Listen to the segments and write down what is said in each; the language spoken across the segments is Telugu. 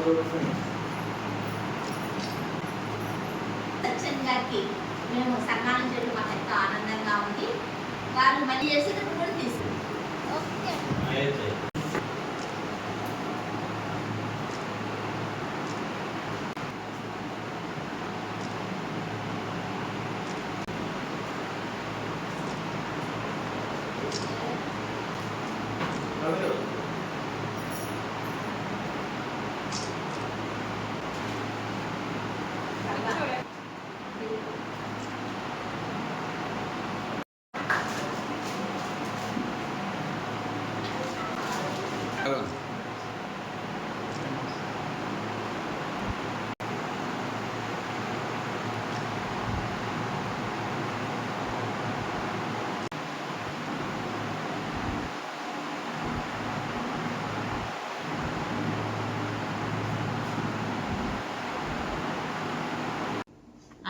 సత్యన్ గారికి మేము సన్మానం చేయడం మాకు ఎంతో ఆనందంగా ఉంది. వాళ్ళు మళ్ళీ చేసేటప్పుడు కూడా తీసుకుంటాం. ఓకే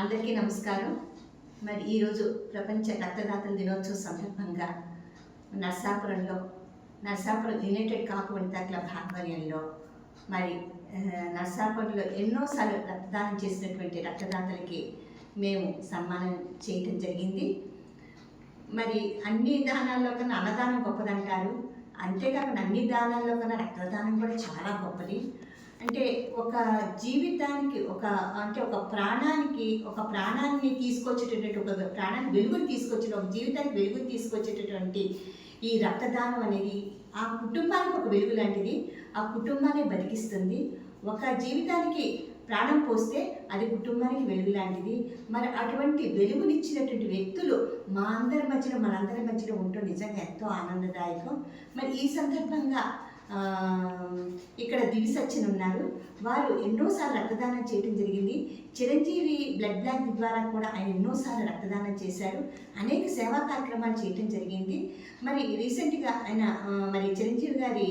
అందరికీ నమస్కారం. మరి ఈరోజు ప్రపంచ రక్తదాతల దినోత్సవం సందర్భంగా నర్సాపురం యునైటెడ్ కాపు వనితా క్లబ్ ఆధ్వర్యంలో మరి నర్సాపురంలో ఎన్నోసార్లు రక్తదానం చేసినటువంటి రక్తదాతలకి మేము సన్మానం చేయటం జరిగింది. మరి అన్ని దానాల్లో కన్నా అన్నదానం గొప్పదంటారు. అంతేకాకుండా అన్ని దానాల్లో కన్నా రక్తదానం కూడా చాలా గొప్పది. అంటే ఒక జీవితానికి ఒక ప్రాణాన్ని తీసుకొచ్చేటటువంటి ఒక ప్రాణానికి వెలుగుని తీసుకొచ్చిన ఒక జీవితానికి వెలుగుని తీసుకొచ్చేటటువంటి ఈ రక్తదానం అనేది ఆ కుటుంబానికి ఒక వెలుగు లాంటిది. ఆ కుటుంబాన్ని బతికిస్తుంది. ఒక జీవితానికి ప్రాణం పోస్తే అది కుటుంబానికి వెలుగు లాంటిది. మరి అటువంటి వెలుగునిచ్చినటువంటి వ్యక్తులు మనందరి మధ్యలో ఉండటం నిజంగా ఎంతో ఆనందదాయకం. మరి ఈ సందర్భంగా ఇక్కడ దివి సత్యన్ ఉన్నారు. వారు ఎన్నోసార్లు రక్తదానం చేయడం జరిగింది. చిరంజీవి బ్లడ్ బ్యాంక్ ద్వారా కూడా ఆయన ఎన్నోసార్లు రక్తదానం చేశారు. అనేక సేవా కార్యక్రమాలు చేయడం జరిగింది. మరి రీసెంట్గా ఆయన మరి చిరంజీవి గారి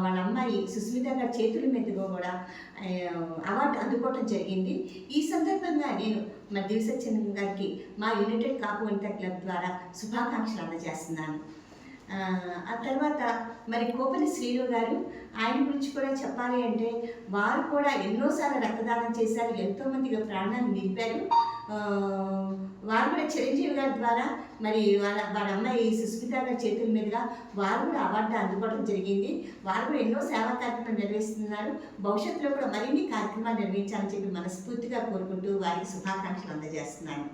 వాళ్ళ అమ్మాయి సుస్మిత గారి చేతుల మీదుగా కూడా అవార్డు అందుకోవడం జరిగింది. ఈ సందర్భంగా నేను మరి దివి సత్యన్ గారికి మా యునైటెడ్ కాపు వనితా క్లబ్ ద్వారా శుభాకాంక్షలు అందజేస్తున్నాను. ఆ తర్వాత మరి కోపలి శ్రీను గారు, ఆయన గురించి కూడా చెప్పాలి అంటే వారు కూడా ఎన్నోసార్లు రక్తదానం చేశారు. ఎంతోమందిగా ప్రాణాన్ని నిలిపారు. వారు కూడా చిరంజీవి గారి ద్వారా మరి వాళ్ళ అమ్మాయి సుస్మిత గారి చేతుల మీదుగా వారు కూడా అవార్డు అందుకోవడం జరిగింది. వారు కూడా ఎన్నో సేవా కార్యక్రమాలు నిర్వహిస్తున్నారు. భవిష్యత్తులో కూడా మరిన్ని కార్యక్రమాలు నిర్వహించాలని చెప్పి మనస్ఫూర్తిగా కోరుకుంటూ వారికి శుభాకాంక్షలు అందజేస్తున్నాను.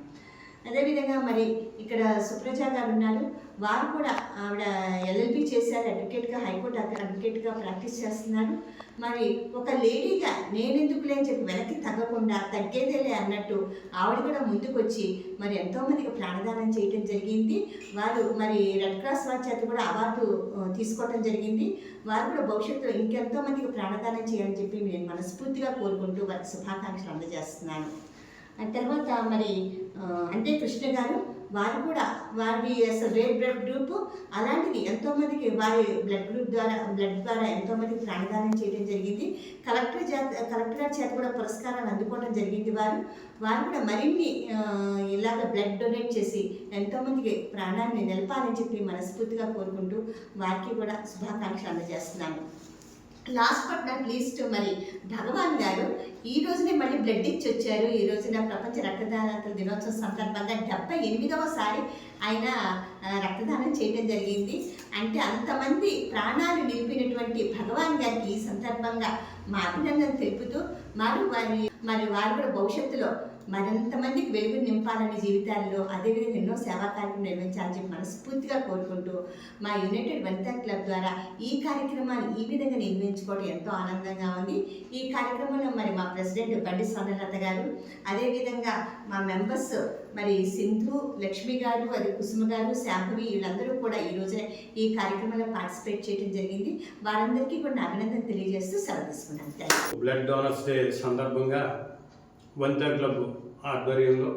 అదేవిధంగా మరి ఇక్కడ సుప్రజ గారు ఉన్నారు. వారు కూడా ఆవిడ ఎల్ఎల్బి చేశారు. అడ్వకేట్గా, హైకోర్టు అడ్వకేట్గా ప్రాక్టీస్ చేస్తున్నారు. మరి ఒక లేడీగా నేనెందుకులే అని చెప్పి వెనక్కి తగ్గకుండా తగ్గేదేలే అన్నట్టు ఆవిడ కూడా ముందుకొచ్చి మరి ఎంతోమందికి ప్రాణదానం చేయడం జరిగింది. వారు మరి రెడ్ క్రాస్ వారి చేత కూడా అవార్డు తీసుకోవడం జరిగింది. వారు కూడా భవిష్యత్తులో ఇంకెంతోమందికి ప్రాణదానం చేయాలని చెప్పి నేను మనస్ఫూర్తిగా కోరుకుంటూ వారికి శుభాకాంక్షలు అందజేస్తున్నాను. తర్వాత మరి అంటే కృష్ణ గారు, వారు కూడా వారి రెడ్ బ్లడ్ గ్రూప్ అలాంటిది ఎంతోమందికి వారి బ్లడ్ ద్వారా ఎంతోమందికి ప్రాణదానం చేయడం జరిగింది. కలెక్టర్ గారి చేత కూడా పురస్కారాలు అందుకోవడం జరిగింది. వారు కూడా మరిన్ని ఇలాగ బ్లడ్ డొనేట్ చేసి ఎంతోమందికి ప్రాణాన్ని నిలపాలని చెప్పి మనస్ఫూర్తిగా కోరుకుంటూ వారికి కూడా శుభాకాంక్షలు అందజేస్తున్నాను. లాస్ట్ బట్ నాట్ లీస్ట్ మరి భగవాన్ గారు ఈ రోజునే మళ్ళీ బ్లడ్ ఇచ్చి వచ్చారు. ఈ రోజున ప్రపంచ రక్తదాతల దినోత్సవం సందర్భంగా 78వ ఆయన రక్తదానం చేయడం జరిగింది. అంటే అంతమంది ప్రాణాలు నిలిపినటువంటి భగవాన్ గారికి ఈ సందర్భంగా మా అభినందన తెలుపుతూ వారు కూడా భవిష్యత్తులో మరింతమందికి వెలుగు నింపాలని జీవితాల్లో, అదేవిధంగా ఎన్నో సేవా కార్యక్రమం నిర్వహించాలని చెప్పి మనస్ఫూర్తిగా కోరుకుంటూ మా యునైటెడ్ వనితా క్లబ్ ద్వారా ఈ కార్యక్రమాన్ని ఈ విధంగా నిర్వహించుకోవడం ఎంతో ఆనందంగా ఉంది. ఈ కార్యక్రమంలో మరి మా ప్రెసిడెంట్ బండి స్వర్ణలత గారు, అదేవిధంగా మా మెంబర్స్ మరి సింధు, లక్ష్మి గారు, అది కుసుమ గారు, శాంభవి, వీళ్ళందరూ కూడా ఈ రోజున ఈ కార్యక్రమంలో పార్టిసిపేట్ చేయడం జరిగింది. వారందరికీ కూడా అభినందన తెలియజేస్తూ సెలవు తీసుకున్నాను. బ్లడ్ డోనర్స్ డే సందర్భంగా వనితా క్లబ్ ఆధ్వర్యంలో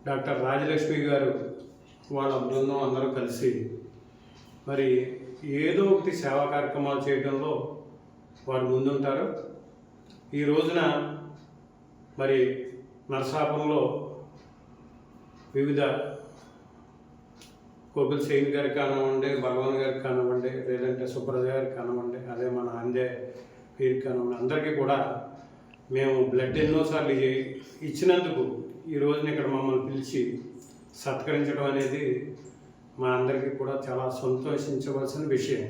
డాక్టర్ రాజలక్ష్మి గారు వాళ్ళ బృందం అందరూ కలిసి మరి ఏదో ఒకటి సేవా కార్యక్రమాలు చేయడంలో వారు ముందుంటారు. ఈ రోజున మరి నరసాపురంలో వివిధ కోపిల్ సేన్ గారికి కానివ్వండి, భగవాన్ గారికి కానివ్వండి, లేదంటే సుప్రజ గారికి కానివ్వండి, అదే మన అందే వీరికి అందరికీ కూడా మేము బ్లడ్ ఎన్నోసార్లు ఇచ్చినందుకు ఈ రోజున ఇక్కడ మమ్మల్ని పిలిచి సత్కరించడం అనేది మా అందరికీ కూడా చాలా సంతోషించవలసిన విషయం.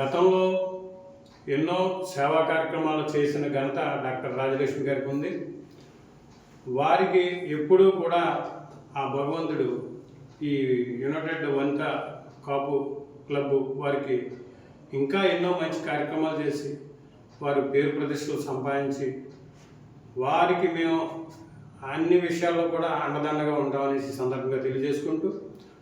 గతంలో ఎన్నో సేవా కార్యక్రమాలు చేసిన ఘనత డాక్టర్ రాజలక్ష్మి గారికి ఉంది. వారికి ఎప్పుడూ కూడా ఆ భగవంతుడు ఈ యునైటెడ్ వనిత కాపు క్లబ్ వారికి ఇంకా ఎన్నో మంచి కార్యక్రమాలు చేసి వారి పేరు ప్రతిష్టలు సంపాదించి వారికి మేము అన్ని విషయాల్లో కూడా అండదండగా ఉంటామనేసి సందర్భంగా తెలియజేసుకుంటూ